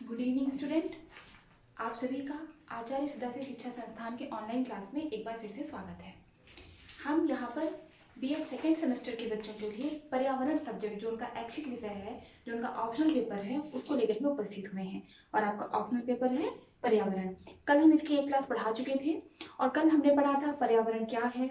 Good evening student. आप सभी का आचार्य सदाशिव शिक्षा संस्थान के ऑनलाइन क्लास में एक बार फिर से स्वागत है। हम यहाँ पर बीएड सेकेंड सेमेस्टर के बच्चों के लिए पर्यावरण सब्जेक्ट जो उनका ऐच्छिक विषय है, जो उनका ऑप्शनल पेपर है, उसको लेकर के उपस्थित हुए हैं। और आपका ऑप्शनल पेपर है पर्यावरण। कल हम इसकी एक क्लास पढ़ा चुके थे और कल हमने पढ़ा था पर्यावरण क्या है,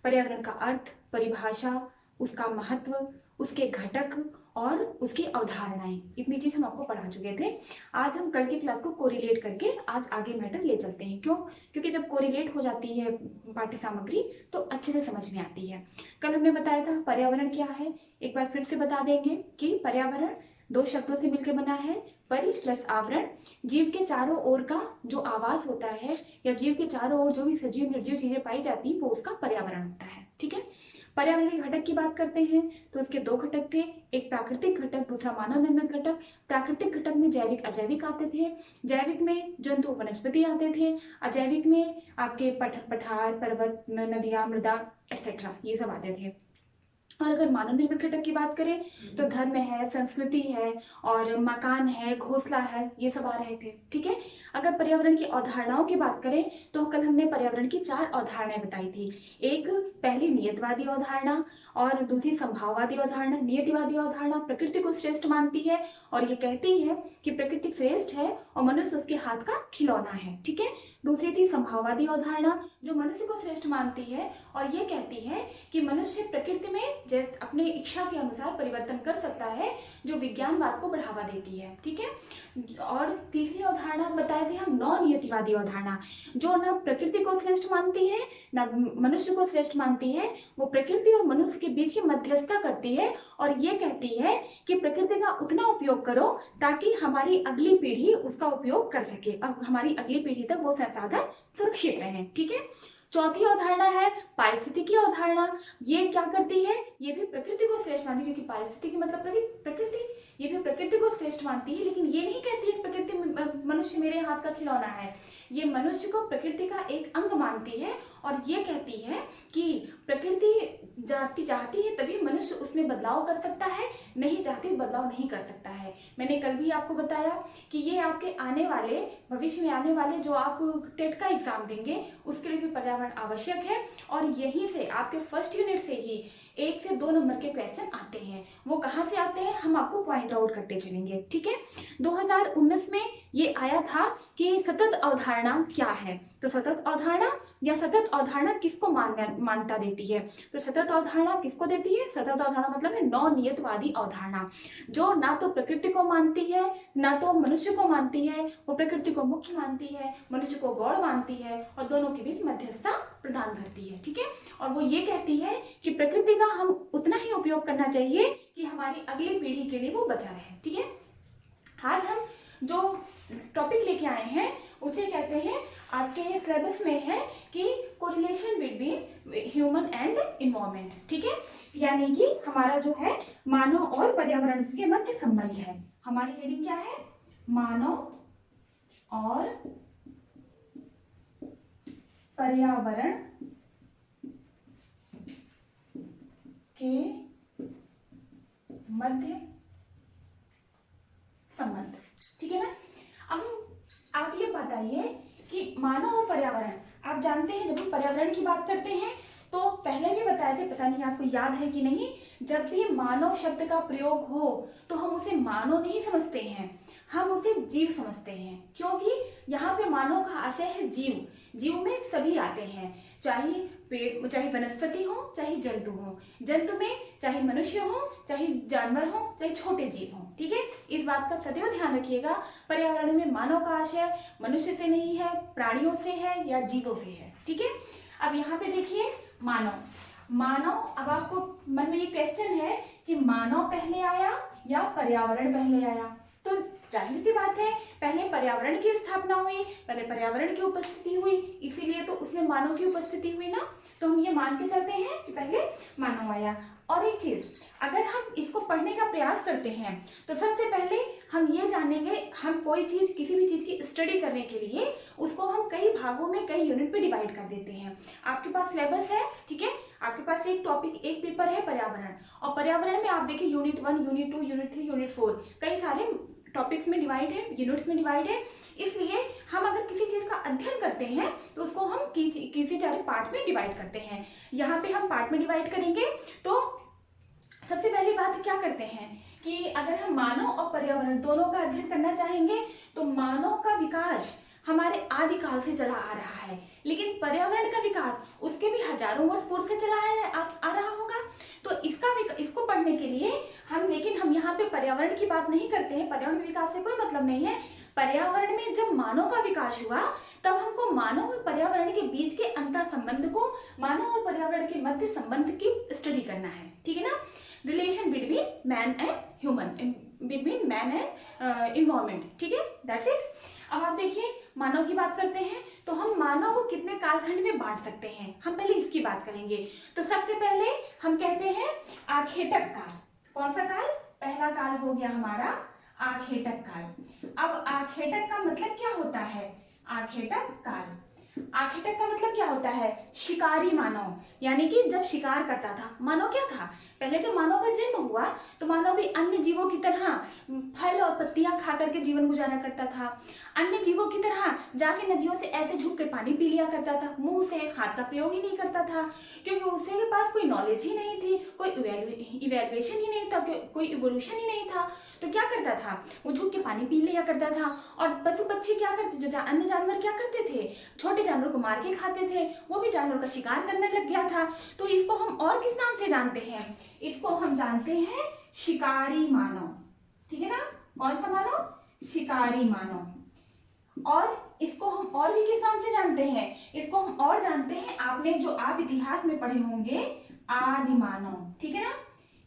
पर्यावरण का अर्थ, परिभाषा, उसका महत्व, उसके घटक और उसकी अवधारणाएं, इतनी चीज हम आपको पढ़ा चुके थे। आज हम कल की क्लास को कोरिलेट करके आज आगे मैटर ले चलते हैं। क्यों? क्योंकि जब कोरिलेट हो जाती है पाठ्य सामग्री तो अच्छे से समझ में आती है। कल हमने बताया था पर्यावरण क्या है, एक बार फिर से बता देंगे कि पर्यावरण दो शब्दों से मिलकर बना है, परि प्लस आवरण। जीव के चारों ओर का जो आवास होता है या जीव के चारों ओर जो भी सजीव निर्जीव चीजें पाई जाती है वो उसका पर्यावरण होता है। ठीक है। पर्यावरण के घटक की बात करते हैं तो उसके दो घटक थे, एक प्राकृतिक घटक, दूसरा मानव निर्मित घटक। प्राकृतिक घटक में जैविक अजैविक आते थे। जैविक में जंतु वनस्पति आते थे। अजैविक में आपके पठार, पर्वत, नदियां, मृदा एक्सेट्रा ये सब आते थे। और अगर मानव निर्मित घटक की बात करें तो धर्म है, संस्कृति है और मकान है, घोंसला है, ये सब आ रहे थे। ठीक है। अगर पर्यावरण की अवधारणाओं की बात करें तो कल हमने पर्यावरण की 4 अवधारणाएं बताई थी। एक पहली नियतवादी अवधारणा और दूसरी संभाववादी अवधारणा। नियतिवादी अवधारणा प्रकृति को श्रेष्ठ मानती है और ये कहती है कि प्रकृति श्रेष्ठ है और मनुष्य उसके हाथ का खिलौना है। ठीक है। दूसरी थी संभाववादी अवधारणा जो मनुष्य को श्रेष्ठ मानती है और ये कहती है कि मनुष्य प्रकृति में अपने इच्छा के अनुसार परिवर्तन कर सकता है, जो विज्ञानवाद को बढ़ावा देती है। ठीक है। और तीसरी अवधारणा बताए थे हम नौ-नियतिवादी अवधारणा, जो न प्रकृति को श्रेष्ठ मानती है न मनुष्य को श्रेष्ठ मानती है। वो प्रकृति और मनुष्य के बीच की मध्यस्थता करती है और ये कहती है कि प्रकृति का उतना उपयोग करो ताकि हमारी अगली पीढ़ी उसका उपयोग कर सके और हमारी अगली पीढ़ी तक वो संसाधन सुरक्षित रहे। ठीक है। चौथी अवधारणा है पारिस्थितिकी अवधारणा। ये क्या करती है? ये भी प्रकृति को श्रेष्ठ मानती है, क्योंकि पारिस्थितिकी मतलब प्रकृति, ये भी प्रकृति को श्रेष्ठ मानती है, लेकिन ये नहीं कहती है प्रकृति मनुष्य मेरे हाथ का खिलौना है। ये मनुष्य को प्रकृति का एक अंग मानती है और ये कहती है कि प्रकृति चाहती है तभी मनुष्य उसमें बदलाव कर सकता है, नहीं चाहती बदलाव नहीं कर सकता है। मैंने कल भी आपको बताया कि ये आपके आने वाले भविष्य में आने वाले जो आप टेट का एग्जाम देंगे उसके लिए भी पर्यावरण आवश्यक है और यहीं से आपके फर्स्ट यूनिट से ही 1 से 2 नंबर के क्वेश्चन आते हैं। वो कहाँ से आते हैं हम आपको पॉइंट आउट करते चलेंगे। ठीक है। 2019 में ये आया था कि सतत अवधारणा क्या है। तो सतत अवधारणा या सतत अवधारणा किसको मान्यता देती है? तो सतत अवधारणा किसको देती है? सतत अवधारणा मतलब है नौ-नियतवादी अवधारणा, जो ना तो प्रकृति को मानती है ना तो मनुष्य को मानती है। वो प्रकृति को मुख्य मानती है, मनुष्य को गौण मानती है और दोनों के बीच मध्यस्थता प्रदान करती है। ठीक है। और वो ये कहती है कि प्रकृति का हम उतना ही उपयोग करना चाहिए कि हमारी अगली पीढ़ी के लिए वो बचा रहे। ठीक है। आज हम जो टॉपिक लेके आए हैं उसे कहते हैं, आपके सिलेबस में है कि correlation between human and environment. ठीक है। यानी कि हमारा जो है मानव और पर्यावरण के मध्य संबंध है। हमारी हेडिंग क्या है? मानव और पर्यावरण के मध्य संबंध। ठीक है ना। अब आप ये बताइए कि मानव और पर्यावरण, आप जानते हैं जब हम पर्यावरण की बात करते हैं तो पहले भी बताए थे, पता नहीं आपको याद है कि नहीं, जब भी मानव शब्द का प्रयोग हो तो हम उसे मानव नहीं समझते हैं, हम उसे जीव समझते हैं। क्योंकि यहाँ पे मानव का आशय है जीव। जीव में सभी आते हैं, चाहे पेड़, चाहे वनस्पति हो, चाहे जंतु हो। जंतु में चाहे मनुष्य हो, चाहे जानवर हो, चाहे छोटे जीव हो। ठीक है। इस बात का सदैव ध्यान रखिएगा। पर्यावरण में मानव का आशय मनुष्य से नहीं है, प्राणियों से है या जीवों से है। ठीक है। अब यहाँ पे देखिए मानव, अब आपको मन में ये क्वेश्चन है कि मानव पहले आया या पर्यावरण पहले आया? तो जाहिर सी बात है पहले पर्यावरण की स्थापना हुई, पहले पर्यावरण की उपस्थिति हुई, इसीलिए तो उसमें मानव की उपस्थिति हुई ना। तो हम ये मान के चलते हैं कि पहले मानव आया। और एक चीज, अगर हम इसको पढ़ने का प्रयास करते हैं तो सबसे पहले हम ये जानेंगे, हम कोई चीज, किसी भी चीज की स्टडी करने के लिए उसको हम कई भागों में, कई यूनिट पे डिवाइड कर देते हैं। आपके पास सिलेबस है, ठीक है, आपके पास एक टॉपिक, एक पेपर है पर्यावरण, और पर्यावरण में आप देखिए यूनिट 1, यूनिट 2, यूनिट 3, यूनिट 4, कई सारे टॉपिक्स में डिवाइड है, यूनिट्स में डिवाइड है, इसलिए हम अगर किसी चीज का अध्ययन करते हैं तो उसको हम किसी सारे पार्ट में डिवाइड करते हैं। यहाँ पे हम पार्ट में डिवाइड करेंगे। तो सबसे पहली बात क्या करते हैं कि अगर हम मानव और पर्यावरण दोनों का अध्ययन करना चाहेंगे तो मानव का विकास हमारे आदिकाल से चला आ रहा है, लेकिन पर्यावरण का विकास उसके भी हजारों वर्ष पूर्व से चला आ रहा होगा। तो इसको पढ़ने के लिए हम यहाँ पे पर्यावरण की बात नहीं करते हैं, पर्यावरण के विकास से कोई मतलब नहीं है। पर्यावरण में जब मानव का विकास हुआ तब हमको मानव और पर्यावरण के बीच के अंतर संबंध को, मानव और पर्यावरण के मध्य संबंध की स्टडी करना है, ठीक है ना। Relation between man and human, between man and environment, ठीक है, दैट्स इट। अब आप देखिए मानव की बात करते हैं तो हम मानव को कितने कालखंड में बांट सकते हैं, हम पहले इसकी बात करेंगे। तो सबसे पहले हम कहते हैं आखेटक काल। कौन सा काल? पहला काल हो गया हमारा आखेटक काल। अब आखेटक का मतलब क्या होता है? आखेटक काल, आखेटक का मतलब क्या होता है? शिकारी मानव, यानी कि जब शिकार करता था। मानव क्या था? पहले जब मानव का जन्म हुआ तो मानव भी अन्य जीवों की तरह फल और पत्तियां खा करके जीवन गुजारा करता था। अन्य जीवों की तरह जाके नदियों से ऐसे झुक कर पानी पी लिया करता था, मुंह से हाथ का प्रयोग ही नहीं करता था, क्योंकि उसके पास कोई नॉलेज ही नहीं थी, कोई इवेल्युएशन ही नहीं था, कोई इवोल्यूशन ही नहीं था। तो क्या करता था? वो झुक के पानी पी लिया करता था। और पशु पक्षी क्या करते, जो अन्य जानवर क्या करते थे? छोटे जानवर को मार के खाते थे, वो भी जानवर का शिकार करने लग गया था। तो इसको हम और किस नाम से जानते हैं? इसको हम जानते हैं शिकारी मानव, ठीक है ना। कौन सा मानव? शिकारी मानव। और इसको हम और भी किस नाम से जानते हैं? इसको हम और जानते हैं, आपने जो आप इतिहास में पढ़े होंगे, आदि मानव, ठीक है ना,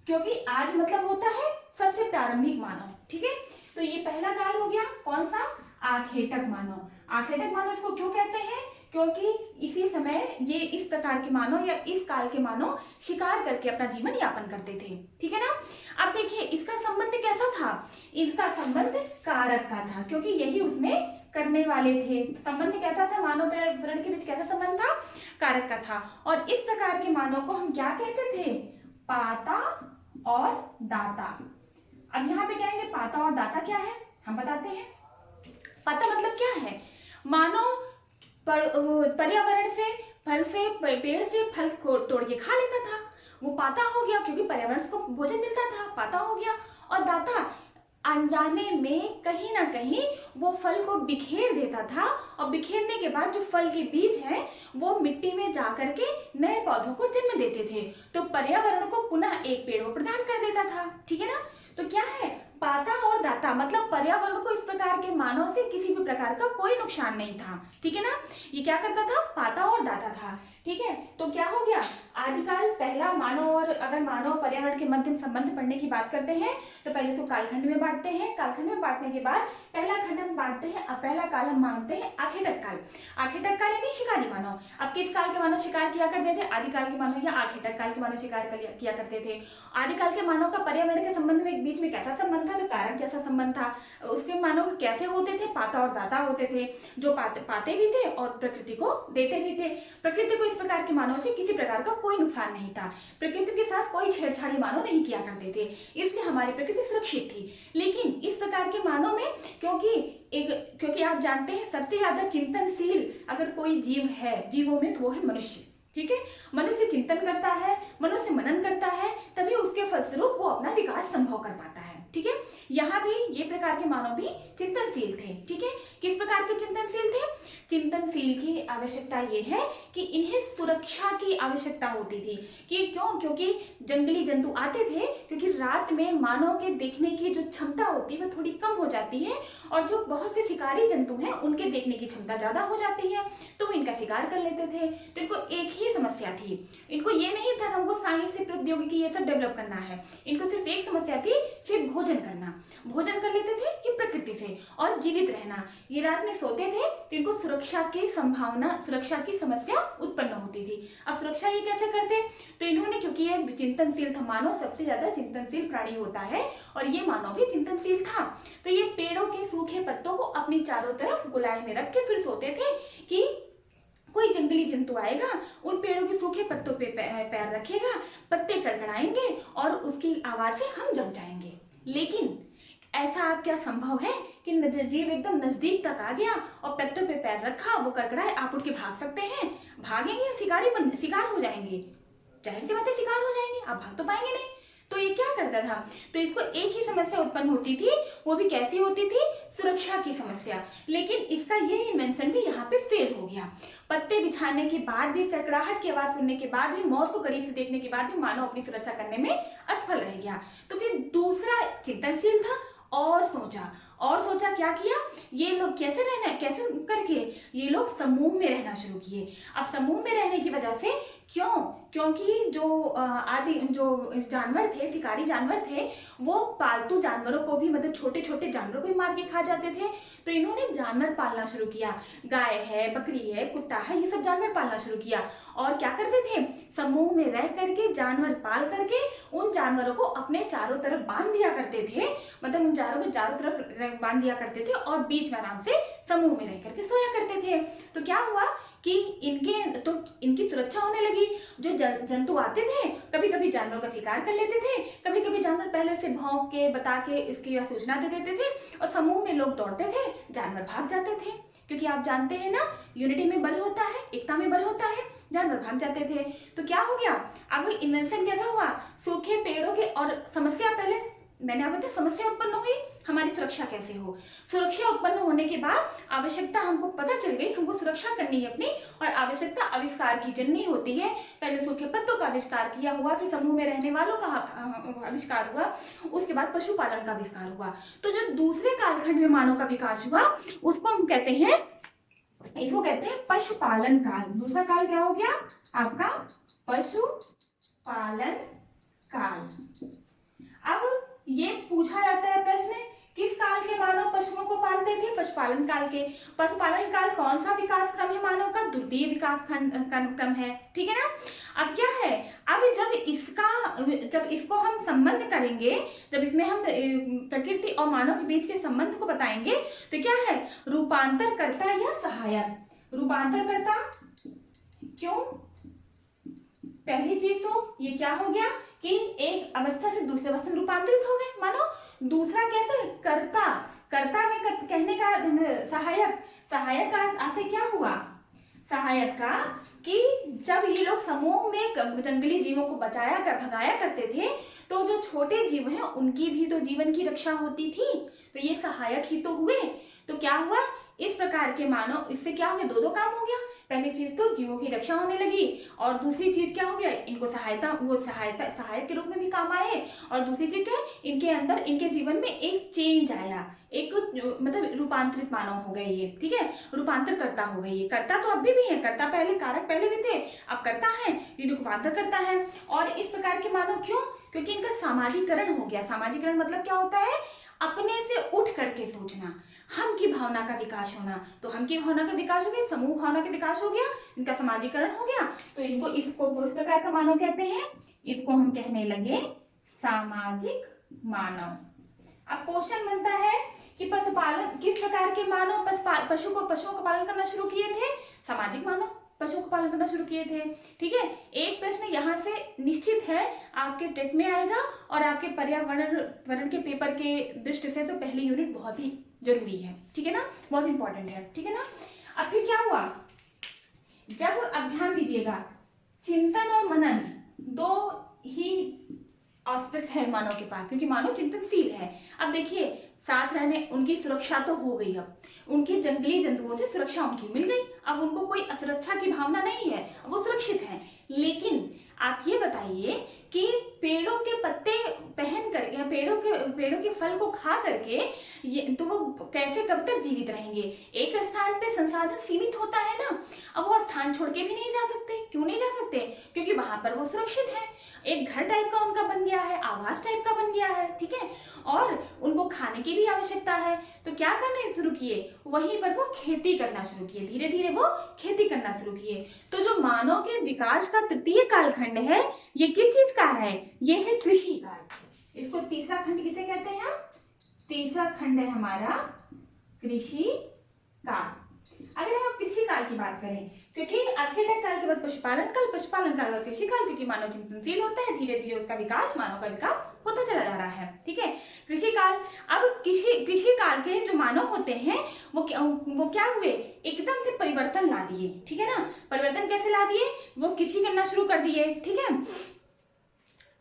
क्योंकि आदि मतलब होता है सबसे प्रारंभिक मानव, ठीक है। तो ये पहला काल हो गया, कौन सा? आखेटक मानव। आखेटक मानव इसको क्यों कहते हैं? क्योंकि इसी समय ये इस प्रकार के मानव या इस काल के मानव शिकार करके अपना जीवन यापन करते थे, ठीक है ना। अब देखिए इसका संबंध कैसा था? इसका संबंध कारक का था, क्योंकि यही उसमें करने वाले थे। संबंध कैसा था? मानव पर्यावरण के बीच कैसा संबंध था? कारक का था। और इस प्रकार के मानव को हम क्या कहते थे? पाता और दाता। अब यहाँ पे कहेंगे पाता और दाता क्या है, हम बताते हैं। पाता मतलब क्या है? मानव पर्यावरण से, फल से, पेड़ से फल को तोड़ के खा लेता था, वो पाता हो गया, क्योंकि पर्यावरण को भोजन मिलता था, पाता हो गया। और दाता अनजाने में कहीं ना कहीं वो फल को बिखेर देता था, और बिखेरने के बाद जो फल के बीज है वो मिट्टी में जाकर के नए पौधों को जन्म देते थे। तो पर्यावरण को पुनः एक पेड़ वो प्रदान कर देता था, ठीक है ना। तो क्या है? पाता और दाता, मतलब पर्यावरण को इस प्रकार के मानव से किसी भी प्रकार का कोई नुकसान नहीं था, ठीक है ना। ये क्या करता था? पाता और दाता था, ठीक है। तो क्या हो गया? आदिकाल पहला मानव, और अगर मानव पर्यावरण के मध्य संबंध पढ़ने की बात करते हैं तो पहले तो कालखंड में बांटते हैं। कालखंड में बांटने के बाद पहला खंड हम बांटते हैं, अब पहला काल हम मानते हैं आखेटक काल। आखेटक काल यानी शिकारी मानव। अब किस काल के मानव शिकार किया करते थे? आदिकाल के मानव या आखेटक काल के मानव शिकार किया करते थे। आदिकाल के मानव का पर्यावरण के संबंध में बीच में कैसा संबंध था? तो कारक जैसा संबंध था। उसके मानव कैसे होते थे? पाता और दाता होते थे, जो पाते भी थे और प्रकृति को देते भी थे। प्रकृति को इस प्रकार के मानव से किसी प्रकार का कोई नुकसान नहीं था, प्रकृति के साथ कोई छेड़छाड़ी मानव नहीं किया करते थे, इसलिए हमारी प्रकृति सुरक्षित थी। लेकिन इस प्रकार के मानव में क्योंकि आप जानते हैं सबसे ज्यादा चिंतनशील अगर कोई जीव है जीवों में तो वो है मनुष्य, ठीक है। मनुष्य चिंतन करता है, मनुष्य मनन करता है, तभी उसके फलस्वरूप वो अपना विकास संभव कर पाता है, ठीक है। यहाँ भी ये प्रकार के मानव भी चिंतनशील थे, ठीक है। किस प्रकार के चिंतनशील थे? चिंतनशील की आवश्यकता ये है कि इन्हें सुरक्षा की आवश्यकता होती थी। कि क्यों? क्योंकि जंगली जंतु आते थे, क्योंकि रात में मानव के देखने की जो क्षमता होती है वो थोड़ी कम हो जाती है, और जो बहुत से शिकारी जंतु हैं उनके देखने की क्षमता ज्यादा हो जाती है, तो वो इनका शिकार कर लेते थे। तो इनको एक ही समस्या थी, इनको ये नहीं था हमको साइंस से प्रौद्योगिकी ये सब डेवलप करना है, इनको सिर्फ एक समस्या थी, सिर्फ भोजन करना। भोजन कर लेते थे कि प्रकृति से, और जीवित रहना। ये रात में सोते थे तो इनको सुरक्षा की संभावना, सुरक्षा की समस्या उत्पन्न होती थी। अब सुरक्षा ये कैसे करते? तो इन्होंने, क्योंकि ये चिंतनशील था, मानव सबसे ज्यादा चिंतनशील प्राणी होता है और ये मानव भी चिंतनशील था, तो ये पेड़ों के सूखे पत्तों को अपनी चारों तरफ गोलाई में रख के फिर सोते थे कि कोई जंगली जंतु आएगा, उन पेड़ों के सूखे पत्तों पे पैर रखेगा, पत्ते कड़कड़ाएंगे और उसकी आवाज से हम जग जाएंगे। लेकिन ऐसा आप क्या संभव है कि जीव एकदम नजदीक तक आ गया और पत्तों पे पैर रखा, वो कड़कड़ाए, आप उठ के भाग सकते हैं? भागेंगे? शिकार हो जाएंगे, जाहिर सी बात है शिकार हो जाएंगे, आप भाग तो पाएंगे नहीं। तो ये क्या करता था, तो इसको एक ही समस्या उत्पन्न होती थी, वो भी कैसी होती थी, सुरक्षा की समस्या। लेकिन इसका ये इन्वेंशन भी यहाँ पे फेल हो गया। पत्ते बिछाने के बाद भी, कड़कड़ाहट की आवाज सुनने के बाद भी, मौत को करीब से देखने के बाद भी मानव अपनी सुरक्षा करने में असफल रह गया। तो फिर दूसरा चिंतनशील था और सोचा क्या किया, ये लोग कैसे करके ये लोग समूह में रहना शुरू किए। अब समूह में रहने की वजह से क्योंकि जो जानवर थे, शिकारी जानवर थे, वो पालतू जानवरों को भी, मतलब छोटे छोटे जानवरों को भी मार के खा जाते थे। तो इन्होंने जानवर पालना शुरू किया, गाय है, बकरी है, कुत्ता है, ये सब जानवर पालना शुरू किया। और क्या करते थे, समूह में रह करके जानवर पाल करके उन जानवरों को अपने चारों तरफ बांध दिया करते थे, मतलब उन चारों को चारों तरफ बांध दिया करते थे और बीच में आराम से समूह में रह करके सोया करते थे। तो क्या हुआ कि इनकी सुरक्षा होने लगी। जो जंतु आते थे, कभी कभी जानवरों का शिकार कर लेते थे, कभी कभी जानवर पहले से भौंक के बता के इसकी सूचना दे देते थे और समूह में लोग दौड़ते थे, जानवर भाग जाते थे। क्योंकि आप जानते हैं ना, यूनिटी में बल होता है, एकता में बल होता है, जानवर भाग जाते थे। तो क्या हो गया, अब इन्वेंशन कैसा हुआ, सूखे पेड़ों के, और समस्या पहले मैंने आप बताया समस्या उत्पन्न हुई, हमारी सुरक्षा कैसे हो। सुरक्षा उत्पन्न होने के बाद आवश्यकता हमको पता चल गई, हमको सुरक्षा करनी है अपनी, और आवश्यकता आविष्कार की जननी होती है। पहले सूखे पत्तों का आविष्कार किया हुआ, फिर समूह में रहने वालों का आविष्कार हुआ, उसके बाद पशुपालन का आविष्कार हुआ। तो जो दूसरे कालखंड में मानव का विकास हुआ, उसको हम कहते हैं, इसको कहते हैं पशुपालन काल। दूसरा काल क्या हो गया आपका, पशुपालन काल। अब ये पूछा जाता है प्रश्न, किस काल के मानव पशुओं को पालते थे, पशुपालन काल के। पशुपालन काल कौन सा विकास क्रम है मानव का, द्वितीय विकास क्रम है, ठीक है ना। अब क्या है, अब जब इसको हम संबंध करेंगे, जब इसमें हम प्रकृति और मानव के बीच के संबंध को बताएंगे, तो क्या है, रूपांतरकर्ता या सहायक। रूपांतरकर्ता क्यों, पहली चीज तो ये क्या हो गया कि एक अवस्था से दूसरी अवस्था में रूपांतरित हो गए मानो। दूसरा कैसे, कर्ता में कहने का सहायक का अर्थ से क्या हुआ, सहायक का कि जब ये लोग समूह में जंगली जीवों को भगाया करते थे, तो जो छोटे जीव हैं उनकी भी तो जीवन की रक्षा होती थी, तो ये सहायक ही तो हुए। तो क्या हुआ, इस प्रकार के मानव, इससे क्या हो गया, दो काम हो गया। पहली चीज तो जीवों की रक्षा होने लगी, और दूसरी चीज क्या हो गया, इनको सहायक के रूप में भी काम आए, और दूसरी चीज क्या, इनके अंदर, इनके जीवन में एक चेंज आया, एक मतलब रूपांतरित मानव हो गए ये, ठीक है, रूपांतर करता हो गए ये। कर्ता तो अभी भी है, कर्ता पहले, कारक पहले भी थे, अब करता है, ये रूपांतर करता है। और इस प्रकार के मानव क्यों, क्योंकि इनका सामाजिकरण हो गया। सामाजिकरण मतलब क्या होता है, अपने से उठ करके सोचना, हम की भावना का विकास होना। तो हम की भावना का विकास हो गया, समूह भावना का विकास हो गया, इनका सामाजिकरण हो गया। तो इसको इस प्रकार का मानव कहते हैं, इसको हम कहने लगे सामाजिक मानव। अब क्वेश्चन बनता है कि पशुपालन, किस प्रकार के मानव पशुओं का पालन करना शुरू किए थे, सामाजिक मानव पशुओं का पालन करना शुरू किए थे, ठीक है। एक प्रश्न यहाँ से निश्चित है आपके टेट में आएगा, और आपके पर्यावरण के पेपर के दृष्टि से तो पहली यूनिट बहुत ही जरूरी है, ठीक है ना, बहुत इंपॉर्टेंट है, ठीक है ना। अब फिर क्या हुआ, जब अब ध्यान दीजिएगा, चिंतन और मनन दो ही एस्पेक्ट है मानव के पास, क्योंकि मानव चिंतनशील है। अब देखिए, साथ रहने, उनकी सुरक्षा तो हो गई, अब उनके जंगली जंतुओं से सुरक्षा उनकी मिल गई, अब उनको कोई असुरक्षा की भावना नहीं है, अब वो सुरक्षित है। लेकिन आप ये बताइए कि पेड़ों के पत्ते पहन कर, या पेड़ों के फल को खा करके तो वो कैसे, कब तक जीवित रहेंगे। एक स्थान पे संसाधन सीमित होता है ना, अब वो स्थान छोड़ के भी नहीं जा सकते। क्यों नहीं जा सकते, क्योंकि वहां पर वो सुरक्षित है, एक घर टाइप का उनका बन गया है, आवास टाइप का बन गया है, ठीक है, और उनको खाने की भी आवश्यकता है। तो क्या करने शुरू किए, वहीं पर वो खेती करना शुरू किए, धीरे धीरे वो खेती करना शुरू किए। तो जो मानव के विकास का तृतीय कालखंड है, ये किस चीज का है, ये है कृषि काल। इसको तीसरा खंड किसे कहते हैं हम, तीसरा खंड है हमारा कृषि काल। अगर हम कृषि काल की बात करें, क्योंकि आखिरकार काल के बाद पशुपालन काल, पशुपालन काल बाद कृषि काल, क्योंकि मानव चिंतनशील होता है, धीरे धीरे उसका विकास, मानव का विकास होता चला जा रहा है, ठीक है। कृषि कृषि काल। अब कृषि काल के जो मानव होते हैं वो क्या हुए, एकदम से परिवर्तन ला दिए, ठीक है ना। परिवर्तन कैसे ला दिए, वो कृषि करना शुरू कर दिए, ठीक है।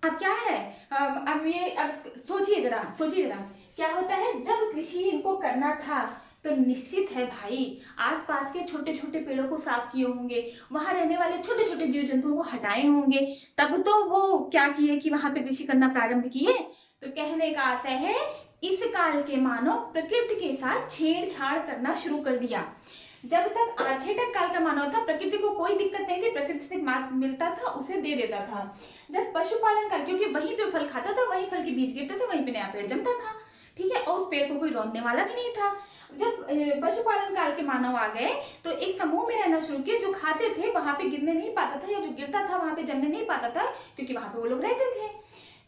अब क्या है, अब सोचिए जरा क्या होता है, जब कृषि इनको करना था तो निश्चित है भाई आसपास के छोटे छोटे पेड़ों को साफ किए होंगे, वहां रहने वाले छोटे छोटे जीव जंतुओं को हटाए होंगे, तब तो वो क्या किए कि वहां पे कृषि करना प्रारंभ किए। तो कहने का आशय है इस काल के मानव प्रकृति के साथ छेड़छाड़ करना शुरू कर दिया। जब तक आर्किटेक्ट काल का मानव था प्रकृति को कोई दिक्कत नहीं थी, प्रकृति से मिलता था उसे दे देता था। जब पशुपालन काल, क्योंकि वहीं पे फल खाता था, वहीं फल के बीज गिरते थे, वहीं पे नया पेड़ जमता था, ठीक है, और उस पेड़ को कोई रौंदने वाला भी नहीं था। जब पशुपालन काल के मानव आ गए तो एक समूह में रहना शुरू किए, जो खाते थे वहां पे गिरने नहीं पाता था, या जो गिरता था वहां पे जमने नहीं पाता था, क्योंकि वहां पे वो लोग रहते थे।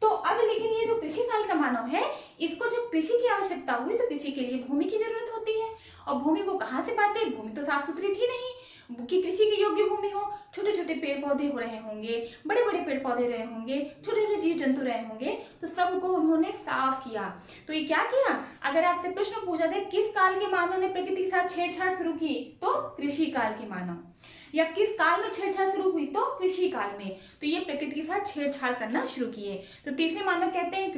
तो अब लेकिन ये जो कृषि काल का मानव है, इसको जब कृषि की आवश्यकता हुई तो कृषि के लिए भूमि की जरूरत होती है, और भूमि वो कहाँ से पाते, भूमि तो साफ सुथरी थी नहीं कि कृषि की योग्य भूमि हो। छोटे छोटे पेड़ पौधे हो रहे होंगे, बड़े बड़े पेड़ पौधे रहे होंगे, छोटे छोटे जीव जंतु रहे होंगे, तो सबको उन्होंने साफ किया। तो ये क्या किया, अगर आपसे प्रश्न पूछा जाए किस काल के मानव ने प्रकृति के साथ छेड़छाड़ शुरू की, तो कृषि काल के मानव। या किस काल में छेड़छाड़ शुरू हुई, तो कृषि काल में। तो ये प्रकृति के साथ छेड़छाड़ करना शुरू किए। तो तीसरे मानव कहते हैं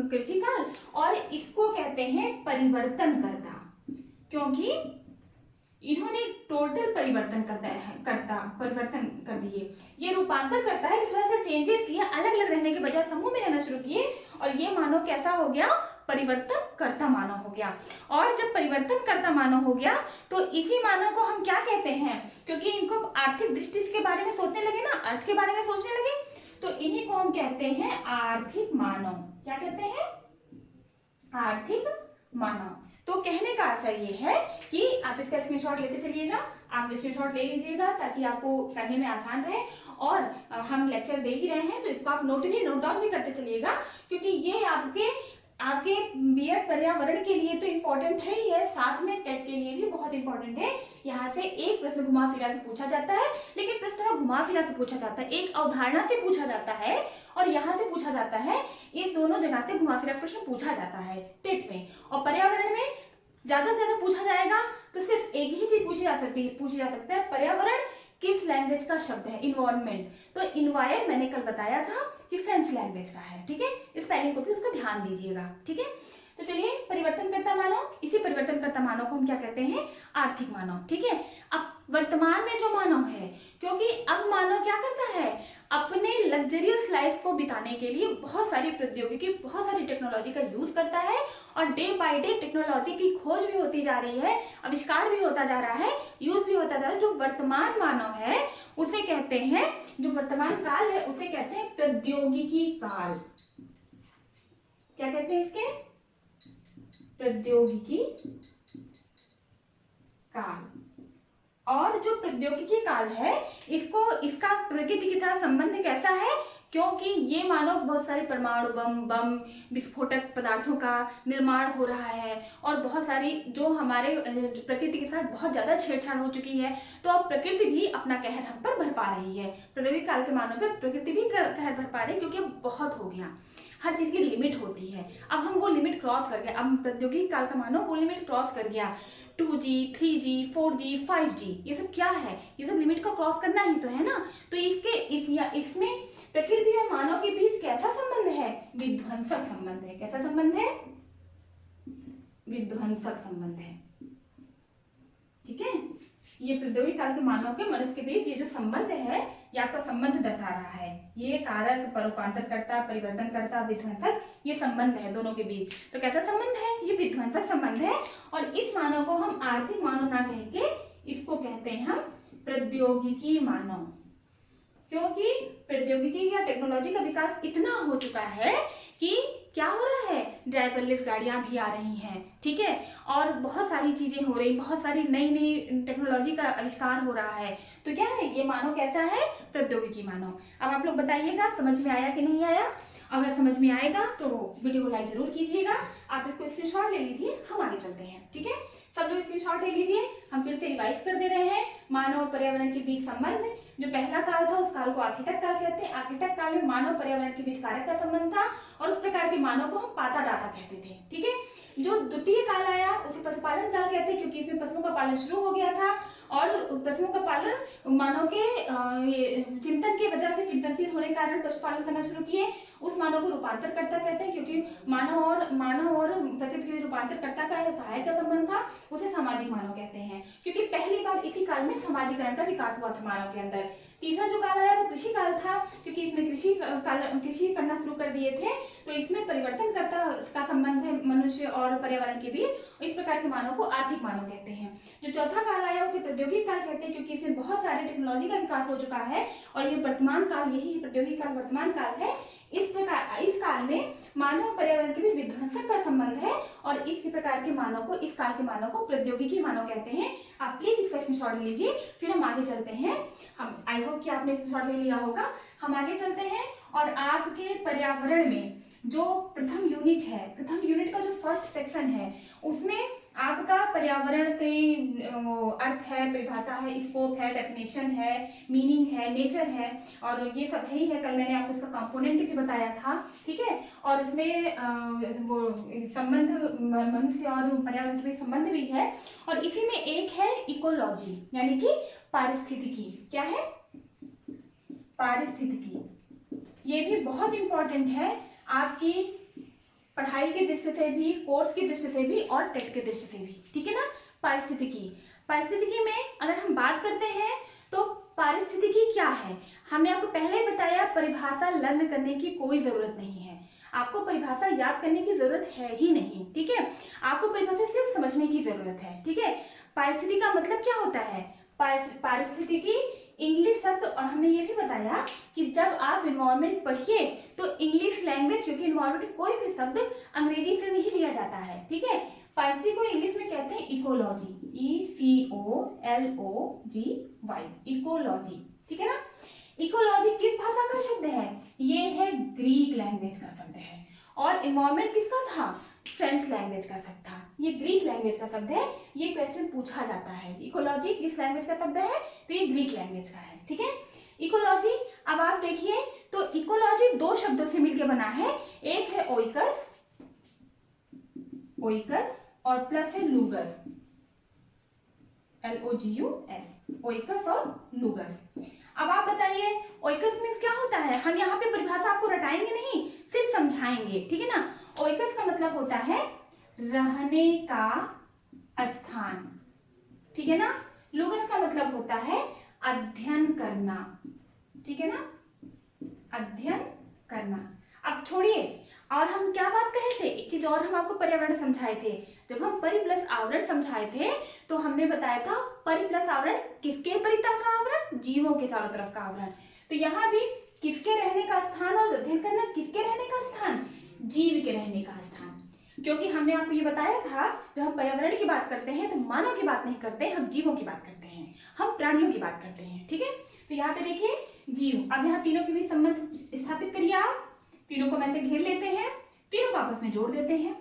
कृषि काल, और इसको कहते हैं परिवर्तनकर्ता, क्योंकि इन्होंने टोटल परिवर्तन परिवर्तन कर दिए। ये रूपांतर करता है कि थोड़ा सा चेंजेस किए, अलग अलग रहने के बजाय समूह में रहना शुरू किए, और ये मानव कैसा हो गया, परिवर्तन करता मानव हो गया। और जब परिवर्तन करता मानव हो गया तो इसी मानव को हम क्या कहते हैं, क्योंकि इनको आर्थिक दृष्टि के बारे में सोचने लगे ना, अर्थ के बारे में सोचने लगे, तो इन्हीं को हम कहते हैं आर्थिक मानव। क्या कहते हैं, आर्थिक मानव। तो कहने का आशय ये है कि आप इसका स्क्रीनशॉट लेते चलिएगा, आप स्क्रीनशॉट ले लीजिएगा ताकि आपको करने में आसान रहे। और हम लेक्चर दे ही रहे हैं तो इसको आप नोट डाउन भी करते चलिएगा, क्योंकि ये आपके बीएड पर्यावरण के लिए तो इम्पोर्टेंट है ही है, साथ में टेट के लिए भी बहुत इंपॉर्टेंट है। यहाँ से एक प्रश्न घुमा फिरा के पूछा जाता है, लेकिन प्रश्न थोड़ा घुमा फिरा के पूछा जाता है, एक अवधारणा से पूछा जाता है और यहाँ से पूछा जाता है, इस दोनों जगह से घुमा फिरा प्रश्न पूछा जाता है टेट में। और पर्यावरण में ज्यादा से ज्यादा पूछा जाएगा तो सिर्फ एक ही चीज पूछी जा सकता है, पर्यावरण किस लैंग्वेज का शब्द है, इन्वायरमेंट। तो इन्वायर मैंने कल बताया था कि फ्रेंच लैंग्वेज का है, ठीक है, इस स्पेलिंग को भी उसका ध्यान दीजिएगा, ठीक है। तो चलिए, परिवर्तनकर्ता मानव, इसी परिवर्तनकर्ता मानव को हम क्या कहते हैं, आर्थिक मानव, ठीक है। अब वर्तमान में जो मानव है, क्योंकि अब मानव क्या करता है, अपने लग्जरियस लाइफ को बिताने के लिए बहुत सारी प्रौद्योगिकी, बहुत सारी टेक्नोलॉजी का यूज करता है, और डे बाय डे टेक्नोलॉजी की खोज भी होती जा रही है, आविष्कार भी होता जा रहा है, यूज भी होता जा रहा है। जो वर्तमान मानव है उसे कहते हैं, जो वर्तमान काल है उसे कहते हैं प्रौद्योगिकी काल। क्या कहते हैं इसके, प्रौद्योगिकी काल। और जो प्रौद्योगिकी काल है इसका प्रकृति के साथ संबंध कैसा है, क्योंकि ये मानव बहुत सारे परमाणु बम विस्फोटक पदार्थों का निर्माण हो रहा है, और बहुत सारी जो हमारे प्रकृति के साथ बहुत ज्यादा छेड़छाड़ हो चुकी है, तो अब प्रकृति भी अपना कहर हम पर भर पा रही है। प्रौद्योगिकी काल के मानव पर प्रकृति भी कहर भर पा रही है, क्योंकि अब बहुत हो गया, हर चीज की लिमिट होती है। अब हम वो लिमिट क्रॉस कर गए, अब प्रौद्योगिकी काल का मानव वो लिमिट क्रॉस कर गया। 2G, 3G, 4G, 5G, ये सब क्या है, ये सब लिमिट को क्रॉस करना ही तो है ना। तो इसमें प्रकृति और मानव के बीच कैसा संबंध है, विध्वंसक संबंध है। कैसा संबंध है, विध्वंसक संबंध है, ठीक है। ये प्रौद्योगिकी काल के मानव के मनुष्य के बीच ये जो संबंध है, ये आपका संबंध दर्शा रहा है। ये कारक, रूपांतरकर्ता, परिवर्तनकर्ता, विध्वंसक, ये संबंध है दोनों के बीच। तो कैसा संबंध है, ये विध्वंसक संबंध है। और इस मानव को हम आर्थिक मानव ना कह के इसको कहते हैं हम प्रौद्योगिकी मानव, क्योंकि प्रौद्योगिकी या टेक्नोलॉजी का विकास इतना हो चुका है कि क्या हो रहा है, ड्राइवरलेस गाड़ियां भी आ रही हैं, ठीक है, और बहुत सारी चीजें हो रही, बहुत सारी नई नई टेक्नोलॉजी का आविष्कार हो रहा है। तो क्या है, ये मानव कैसा है, प्रौद्योगिकी मानव। अब आप लोग बताइएगा समझ में आया कि नहीं आया। अगर समझ में आएगा तो वीडियो को लाइक जरूर कीजिएगा, आप इसको स्क्रीनशॉट ले लीजिए, हम आगे चलते हैं, ठीक है। सब लोग स्क्रीनशॉट ले लीजिए। हम फिर से रिवाइज कर दे रहे हैं। मानव और पर्यावरण के बीच संबंध, जो पहला काल था उस काल को आखेटक काल कहते हैं। आखेटक काल में मानव पर्यावरण के बीच कारक का संबंध था और उस प्रकार के मानव को हम पाता दाता कहते थे। ठीक है। जो द्वितीय काल आया उसे पशुपालन काल कहते हैं, क्योंकि इसमें पशुओं का पालन शुरू हो गया था और पशुओं का पालन मानव के चिंतन की वजह से, चिंतनशील होने के कारण पशुपालन करना शुरू किए। उस मानव को रूपांतरकर्ता कहते हैं, क्योंकि मानव और प्रकृति के रूपांतरकर्ता का सहायक का संबंध था, उसे सामाजिक मानव कहते हैं, क्योंकि पहली बार इसी काल में समाजीकरण का विकास हुआ था मानव के अंदर। तीसरा जो काल आया वो कृषि काल था, क्योंकि इसमें कृषि करना शुरू कर दिए थे, तो इसमें परिवर्तनकर्ता का संबंध है मनुष्य और पर्यावरण के बीच। इस प्रकार के मानव को आर्थिक मानव कहते हैं। जो चौथा काल आया उसे प्रौद्योगिक काल कहते हैं, क्योंकि इसमें बहुत सारे टेक्नोलॉजी का विकास हो चुका है और ये वर्तमान काल, यही प्रौद्योगिक काल वर्तमान काल है। इस प्रकार इस काल में मानव और पर्यावरण के बीच विध्वंसक का संबंध है और इस प्रकार के मानव को, इस काल के मानव को प्रौद्योगिकी मानव कहते हैं। आप प्लीज इसका स्क्रीनशॉट लीजिए, फिर हम आगे चलते हैं। हम आई होप कि आपने स्क्रीनशॉट ले लिया होगा। हम आगे चलते हैं और आपके पर्यावरण में जो प्रथम यूनिट है, प्रथम यूनिट का जो फर्स्ट सेक्शन है, उसमें आपका पर्यावरण के अर्थ है, परिभाषा है, स्कोप है, डेफिनेशन है, मीनिंग है, नेचर है और ये सब ही है। कल मैंने आपको इसका कंपोनेंट भी बताया था। ठीक है। और इसमें वो संबंध, मनुष्य और पर्यावरण के संबंध भी है और इसी में एक है इकोलॉजी, यानी कि पारिस्थितिकी। क्या है? पारिस्थितिकी। ये भी बहुत इंपॉर्टेंट है आपकी पढ़ाई की दृष्टि से भी, कोर्स की दृष्टि से भी और टेस्ट की दृष्टि से भी। ठीक है ना। पारिस्थितिकी में अगर हम बात करते हैं तो पारिस्थितिकी क्या है, हमने आपको पहले ही बताया, परिभाषा लर्न करने की कोई जरूरत नहीं है। आपको परिभाषा याद करने की जरूरत है ही नहीं। ठीक है। आपको परिभाषा सिर्फ समझने की जरूरत है। ठीक है। पारिस्थितिकी का मतलब क्या होता है? पारिस्थितिकी इंग्लिश शब्द, और हमने ये भी बताया कि जब आप इन्वायरमेंट पढ़िए तो इंग्लिश लैंग्वेज, क्योंकि इन्वायरमेंट कोई भी शब्द अंग्रेजी से नहीं लिया जाता है। ठीक है। पारिस्थितिकी को इंग्लिश में कहते हैं इकोलॉजी, ECOLOGY, इकोलॉजी। ठीक है ना। इकोलॉजी किस भाषा का शब्द है? ये है ग्रीक लैंग्वेज का शब्द है। और इन्वायरमेंट किसका था? फ्रेंच लैंग्वेज का शब्द था। ये ग्रीक लैंग्वेज का शब्द है। ये क्वेश्चन पूछा जाता है, इकोलॉजी किस लैंग्वेज का शब्द है? तो ये ग्रीक लैंग्वेज का है। ठीक है। इकोलॉजी, अब आप देखिए तो इकोलॉजी दो शब्दों से मिलकर बना है। एक है ओइकस और प्लस है लूगस, LOGUS, ओइकस और लूगस। अब आप बताइए ओइकस मीन्स क्या होता है? हम यहाँ पे परिभाषा आपको रटाएंगे नहीं, सिर्फ समझाएंगे। ठीक है ना। ओइकस का मतलब होता है रहने का स्थान। ठीक है ना। लूगस का मतलब होता है अध्ययन करना। ठीक है ना। अध्ययन करना। अब छोड़िए, और हम क्या बात कहे थे? एक चीज और हम आपको पर्यावरण समझाए थे। जब हम परि प्लस आवरण समझाए थे तो हमने बताया था परि प्लस आवरण किसके परिता का आवरण? जीवों के चारों तरफ का आवरण। तो यहाँ भी किसके रहने का स्थान और अध्ययन करना किसके रहने का स्थान? जीव के रहने का स्थान। क्योंकि हमने आपको ये बताया था जब हम पर्यावरण की बात करते हैं तो मानव की बात नहीं करते, हम जीवों की बात करते हैं, हम प्राणियों की बात करते हैं। ठीक है। तो यहाँ पे देखिए जीव। अब यहाँ तीनों के बीच संबंध स्थापित करिए आप। तीनों को हम ऐसे घेर लेते हैं, तीनों को आपस में जोड़ देते हैं,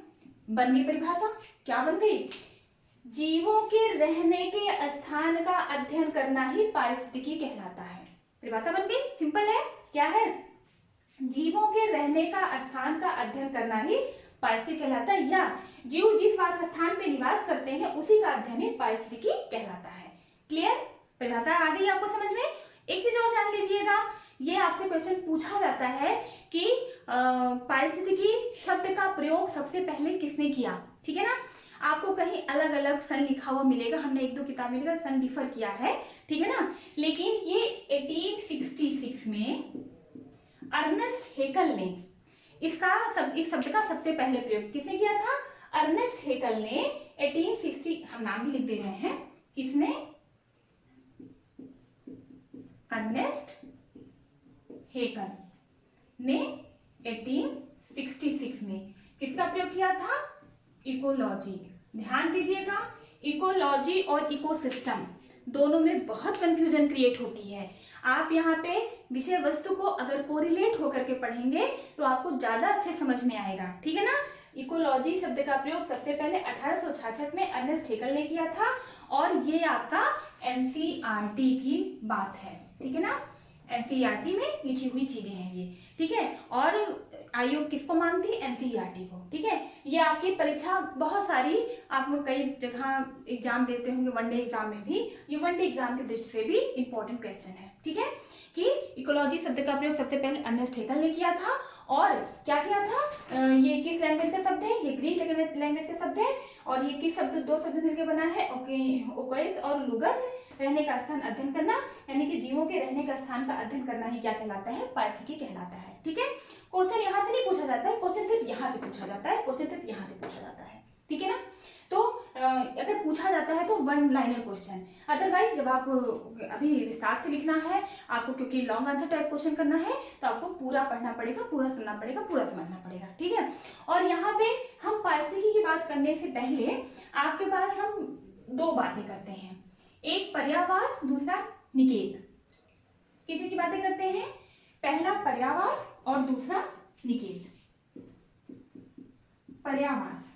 बन गई परिभाषा। क्या बन गई? जीवों के रहने के स्थान का अध्ययन करना ही पारिस्थितिकी कहलाता है। परिभाषा बन गई, सिंपल है। क्या है? जीवों के रहने का स्थान का अध्ययन करना ही पारिस्थितिकी कहलाता है, या जीव जिस वास स्थान पे निवास करते हैं उसी का अध्ययन ही पारिस्थितिकी कहलाता है। क्लियर? परिभाषा आ गई आपको समझ में? एक चीज और जान लीजिएगा, ये आपसे क्वेश्चन पूछा जाता है कि पारिस्थितिकी शब्द का प्रयोग सबसे पहले किसने किया। ठीक है ना। आपको कहीं अलग अलग सन लिखा हुआ मिलेगा, हमने एक दो किताब में सन डिफर किया है। ठीक है ना। लेकिन ये 1866 में अर्नेस्ट हेकल ने इस शब्द का सबसे पहले प्रयोग किसने किया था? अर्नेस्ट हेकल ने 1860, हम नाम भी लिख दे रहे हैं, किसने? अर्नेस्ट हेकल ने 1866 में किसका प्रयोग किया था? इकोलॉजी। ध्यान दीजिएगा, इकोलॉजी और इकोसिस्टम दोनों में बहुत कंफ्यूजन क्रिएट होती है। आप यहाँ पे विषय वस्तु को अगर कोरिलेट होकर के पढ़ेंगे तो आपको ज्यादा अच्छे समझ में आएगा। ठीक है ना। इकोलॉजी शब्द का प्रयोग सबसे पहले 1866 में अर्नेस्ट हेकल ने किया था और ये आपका एनसीईआरटी की बात है, ठीक है ना। एनसीईआरटी में लिखी हुई चीजें हैं ये, ठीक है। और आयोग किसको मानती है? एनसीईआरटी को, ठीक है। ये आपकी परीक्षा बहुत सारी, आप लोग कई जगह एग्जाम देते होंगे, वनडे एग्जाम में भी, ये वनडे एग्जाम की दृष्टि से भी इंपॉर्टेंट क्वेश्चन है, ठीक है। कि इकोलॉजी शब्द का प्रयोग सबसे पहले अर्नेस्ट हेकल ने किया था और क्या किया था, ये किस लैंग्वेज का शब्द है? ये ग्रीक लैंग्वेज का शब्द है और ये किस शब्द, दो शब्द मिलकर बना है, ओकेस और लुगस। रहने का स्थान अध्ययन करना, यानी कि जीवों के रहने का स्थान का अध्ययन करना ही क्या कहलाता है? पारिस्थितिकी कहलाता है, ठीक है। क्वेश्चन यहाँ से नहीं पूछा जाता है, क्वेश्चन सिर्फ यहाँ से पूछा जाता है, क्वेश्चन सिर्फ यहाँ से पूछा जाता है, ठीक है ना। तो अगर पूछा जाता है तो वन लाइनर क्वेश्चन, अदरवाइज जब आप अभी विस्तार से लिखना है आपको, क्योंकि लॉन्ग आंसर टाइप क्वेश्चन करना है तो आपको पूरा पढ़ना पड़ेगा, पूरा सुनना पड़ेगा, पूरा समझना पड़ेगा, ठीक है। और यहाँ पे हम पारिस्थितिकी की बात करने से पहले आपके पास हम दो बातें करते हैं, एक पर्यावास, दूसरा निकेत। किसी की बातें करते हैं, पहला पर्यावास और दूसरा Niket. पर्यावास,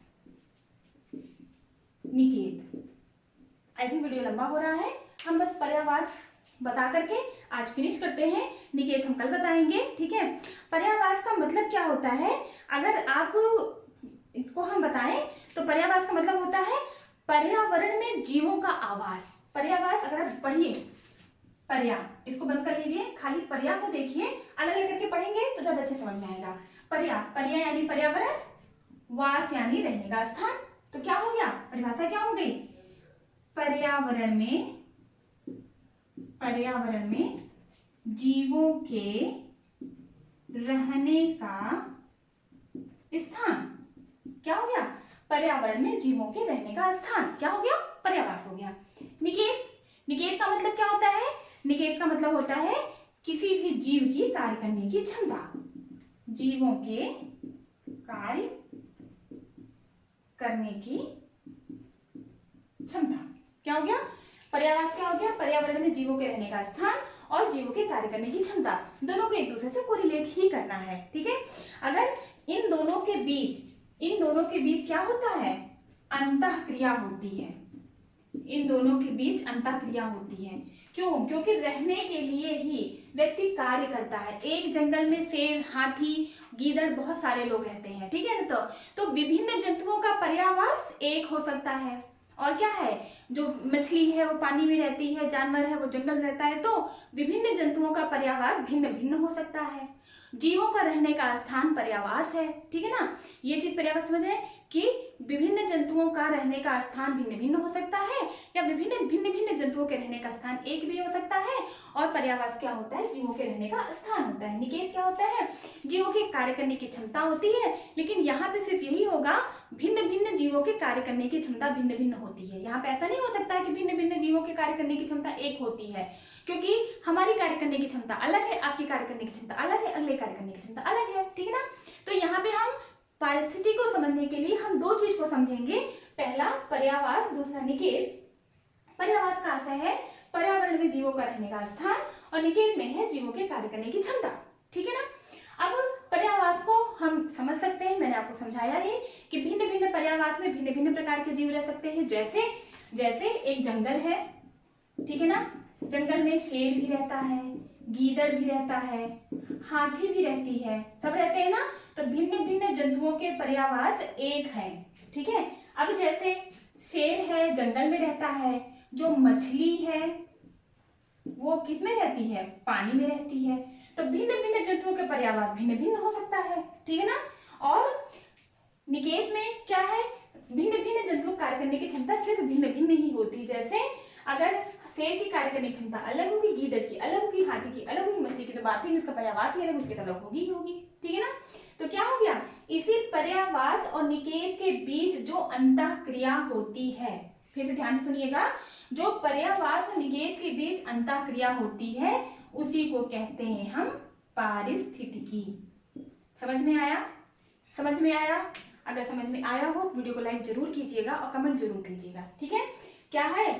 Niket. I think video लंबा हो रहा है, हम बस पर्यावास बता करके आज फिनिश करते हैं, निकेत हम कल बताएंगे, ठीक है। पर्यावास का मतलब क्या होता है, अगर आप इसको हम बताएं तो पर्यावास का मतलब होता है पर्यावरण में जीवों का आवास। पर्यावास अगर आप पढ़िए, पर्या, इसको बंद कर लीजिए, खाली पर्या को देखिए, अलग अलग करके पढ़ेंगे तो ज्यादा अच्छे समझ में आएगा। पर्या, पर्या यानी पर्यावरण, वास यानी रहने का स्थान, तो क्या हो गया, परिभाषा क्या हो गई, पर्यावरण में जीवों के रहने का स्थान, क्या हो गया, पर्यावरण में जीवों के रहने का स्थान क्या हो गया, पर्यावास हो गया। निकेत, निकेत का मतलब क्या होता है, निकेत का मतलब होता है किसी भी जीव की कार्य करने की क्षमता, जीवों के कार्य करने की क्षमता, क्या हो गया, पर्यावास क्या हो गया, पर्यावरण में जीवों के रहने का स्थान और जीवों के कार्य करने की क्षमता, दोनों को एक दूसरे से कोरिलेट ही करना है, ठीक है। अगर इन दोनों के बीच क्या होता है, अंतःक्रिया होती है, इन दोनों के बीच अंतःक्रिया होती है। क्यों? क्योंकि रहने के लिए ही व्यक्ति कार्य करता है। एक जंगल में शेर, हाथी, गीदड़, बहुत सारे लोग रहते हैं, ठीक है ना। तो विभिन्न जंतुओं का पर्यावास एक हो सकता है, और क्या है, जो मछली है वो पानी में रहती है, जानवर है वो जंगल में रहता है, तो विभिन्न जंतुओं का पर्यावास भिन्न भिन्न हो सकता है। जीवों का रहने का स्थान पर्यावास है, ठीक है ना। ये चीज पर्यावास समझे कि विभिन्न जंतुओं का रहने का स्थान भिन्न भिन्न हो सकता है, या विभिन्न भिन्न भिन्न जंतुओं के रहने का स्थान एक भी हो सकता है। और पर्यावास क्या होता है, जीवों के रहने का स्थान होता है। निकेत क्या होता है, जीवों के कार्य करने की क्षमता होती है, लेकिन यहाँ पे सिर्फ यही होगा, भिन्न भिन्न जीवों के कार्य करने की क्षमता भिन्न भिन्न होती है। यहाँ पे ऐसा नहीं हो सकता है कि भिन्न भिन्न जीवों के कार्य करने की क्षमता एक होती है, क्योंकि हमारी कार्य करने की क्षमता अलग है, आपकी कार्य करने की क्षमता अलग है, अगले कार्य करने की क्षमता अलग है, ठीक है ना। तो यहाँ पे हम पारिस्थितिकी को समझने के लिए हम दो चीज को समझेंगे, पहला पर्यावास, दूसरा निकेत। पर्यावास का आशय है पर्यावरण में जीवों का रहने का स्थान, और निकेत में है जीवों के कार्य करने की क्षमता, ठीक है ना। अब पर्यावास को हम समझ सकते हैं, मैंने आपको समझाया ही कि भिन्न भिन्न पर्यावास में भिन्न भिन्न प्रकार के जीव रह सकते हैं। जैसे एक जंगल है, ठीक है ना, जंगल में शेर भी रहता है, गीदड़ भी रहता है, हाथी भी रहती है, सब रहते हैं ना। तो भिन्न भिन्न जंतुओं के पर्यावास एक है, ठीक है। अब जैसे शेर है, जंगल में रहता है, जो मछली है वो किस में रहती है, पानी में रहती है। तो भिन्न भिन्न जंतुओं के पर्यावास भिन्न भिन्न हो सकता है, ठीक है ना। और निकेत में क्या है, भिन्न भिन्न जंतुओं कार्य करने की क्षमता सिर्फ भिन्न भिन्न ही होती। जैसे अगर शेर की कार्य करने की क्षमता अलग होगी, गीदड़ की अलग होगी, हाथी की अलग होगी, मछली की तो बात ही, उसका पर्यावास ही अलग, उसकी तो अलग होगी ही होगी, ठीक है ना। तो क्या हो गया, इसी पर्यावास और निकेत के बीच जो अंतःक्रिया होती है, फिर से ध्यान से सुनिएगा, जो पर्यावास और निकेत के बीच अंतःक्रिया होती है उसी को कहते हैं हम पारिस्थितिकी। समझ में आया, समझ में आया? अगर समझ में आया हो तो वीडियो को लाइक जरूर कीजिएगा और कमेंट जरूर कीजिएगा, ठीक है। क्या है,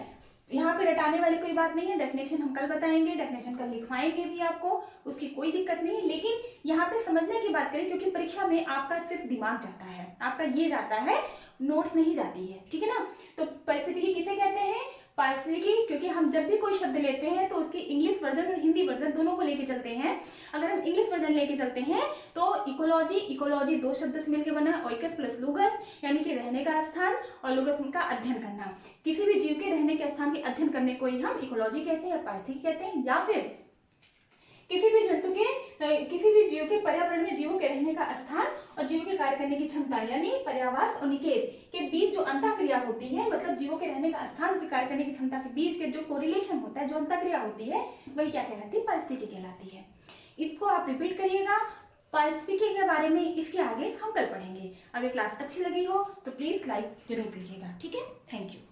यहाँ पे रटाने वाली कोई बात नहीं है, डेफिनेशन हम कल बताएंगे, डेफिनेशन कल लिखवाएंगे भी आपको, उसकी कोई दिक्कत नहीं है। लेकिन यहाँ पे समझने की बात करें, क्योंकि परीक्षा में आपका सिर्फ दिमाग जाता है, आपका ये जाता है, नोट्स नहीं जाती है, ठीक है ना। तो पारिस्थितिकी किसे कहते हैं? पारिस्थितिकी, क्योंकि हम जब भी कोई शब्द लेते हैं तो उसके इंग्लिश वर्जन और हिंदी वर्जन दोनों को लेके चलते हैं। अगर हम इंग्लिश वर्जन लेके चलते हैं तो इकोलॉजी, इकोलॉजी दो शब्द से मिलकर बना है, ओइकस प्लस लुगस, यानी कि रहने का स्थान, और लुगस का अध्ययन करना। किसी भी जीव के रहने के स्थान के अध्ययन करने को ही हम इकोलॉजी कहते हैं या पारिस्थितिकी कहते हैं। या फिर किसी भी जंतु के, किसी भी जीव के पर्यावरण में जीवों के रहने का स्थान और जीवों के कार्य करने की क्षमता, यानी पर्यावास और निषेध के बीच जो अंतःक्रिया होती है, मतलब जीवों के रहने का स्थान, उसके कार्य करने की क्षमता के बीच के जो कोरिलेशन होता है, जो अंतःक्रिया होती है, वही क्या कहलाती है? पारिस्थितिकी कहलाती है। इसको आप रिपीट करिएगा। पारिस्थितिकी के बारे में इसके आगे हम कल पढ़ेंगे। अगर क्लास अच्छी लगी हो तो प्लीज लाइक जरूर कीजिएगा, ठीक है। Thank you.